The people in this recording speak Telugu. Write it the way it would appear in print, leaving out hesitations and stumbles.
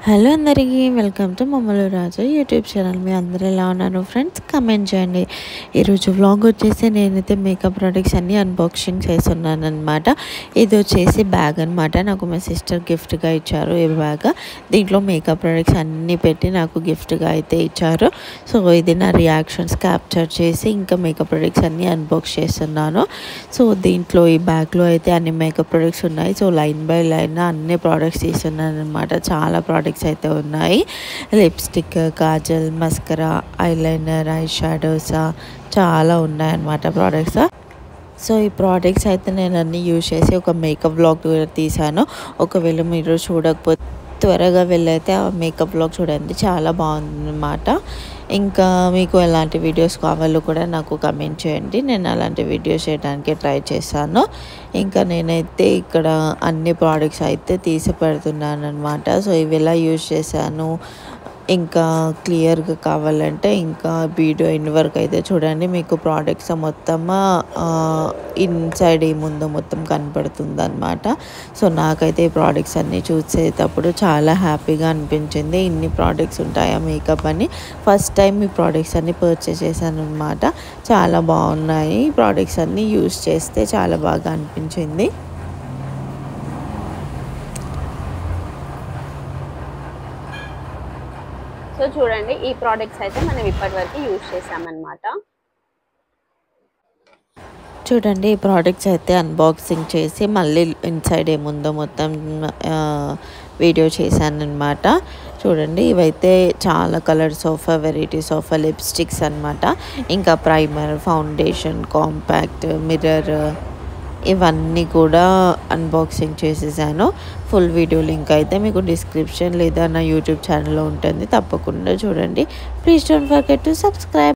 హలో అందరికీ వెల్కమ్ టు మమ్మలు రాజు యూట్యూబ్ ఛానల్. మీ అందరూ ఎలా ఉన్నారు ఫ్రెండ్స్? కమెంట్ చేయండి. ఈరోజు వ్లాగ్ వచ్చేసి నేనైతే మేకప్ ప్రొడక్ట్స్ అన్నీ అన్బాక్సింగ్ చేస్తున్నాను అనమాట. ఇది వచ్చేసి బ్యాగ్ అనమాట. నాకు మా సిస్టర్ గిఫ్ట్గా ఇచ్చారు ఈ బ్యాగ్. దీంట్లో మేకప్ ప్రొడక్ట్స్ అన్నీ పెట్టి నాకు గిఫ్ట్గా అయితే ఇచ్చారు. సో ఇది నా రియాక్షన్స్ క్యాప్చర్ చేసి ఇంకా మేకప్ ప్రొడక్ట్స్ అన్నీ అన్బాక్స్ చేస్తున్నాను. సో దీంట్లో ఈ బ్యాగ్లో అయితే అన్ని మేకప్ ప్రొడక్ట్స్ ఉన్నాయి. సో లైన్ బై లైన్ అన్ని ప్రోడక్ట్స్ తీసుకున్నాను అనమాట. చాలా ప్రోడక్ట్స్ అయితే ఉన్నాయి. Lipstick, Kajal, mascara, eyeliner, I shadows చాలా ఉన్నాయన్నమాట ప్రోడక్ట్స్. సో ఈ ప్రోడక్ట్స్ అయితే నేను అన్నీ యూజ్ చేసి ఒక మేకప్ వ్లాగ్ తీశాను. ఒకవేళ మీరు చూడకపోతే త్వరగా వెళ్ళైతే ఆ మేకప్ వ్లాగ్ చూడండి, చాలా బాగుందన్నమాట. ఇంకా మీకు ఎలాంటి వీడియోస్ కావాలో కూడా నాకు కమెంట్ చేయండి. నేను అలాంటి వీడియోస్ చేయడానికి ట్రై చేశాను. ఇంకా నేనైతే ఇక్కడ అన్ని ప్రోడక్ట్స్ అయితే తీసి పెడుతున్నాను అనమాట. సో ఇవి ఎలా యూజ్ చేశాను ఇంకా క్లియర్గా కావాలంటే ఇంకా వీడియో ఇన్ వరకు అయితే చూడండి. మీకు ప్రోడక్ట్స్ మొత్తం ఇన్సైడ్ ముందు మొత్తం కనపడుతుంది అనమాట. సో నాకైతే ఈ ప్రోడక్ట్స్ అన్నీ చూసేటప్పుడు చాలా హ్యాపీగా అనిపించింది. ఇన్ని ప్రోడక్ట్స్ ఉంటాయా మేకప్ అని ఫస్ట్ టైం ఈ ప్రోడక్ట్స్ అన్నీ పర్చేస్ చేశాను అనమాట. చాలా బాగున్నాయి. ఈ ప్రోడక్ట్స్ అన్నీ యూజ్ చేస్తే చాలా బాగా అనిపించింది. సో చూడండి, ఈ ప్రోడక్ట్స్ అయితే మనం ఇప్పటివరకు యూజ్ చేసామన్నమాట. చూడండి, ఈ ప్రోడక్ట్స్ అయితే అన్బాక్సింగ్ చేసి మళ్ళీ ఇన్సైడ్ ఏముందో మొత్తం వీడియో చేశాను అనమాట. చూడండి, ఇవైతే చాలా colours of varieties of lipsticks అనమాట. ఇంకా ప్రైమర్, ఫౌండేషన్, కాంపాక్ట్, మిర్రర్ ఇవన్నీ కూడా అన్బాక్సింగ్ చేసేసాను. ఫుల్ వీడియో లింక్ అయితే మీకు డిస్క్రిప్షన్ లేదా నా యూట్యూబ్ ఛానల్లో ఉంటుంది, తప్పకుండా చూడండి. Please don't forget to subscribe.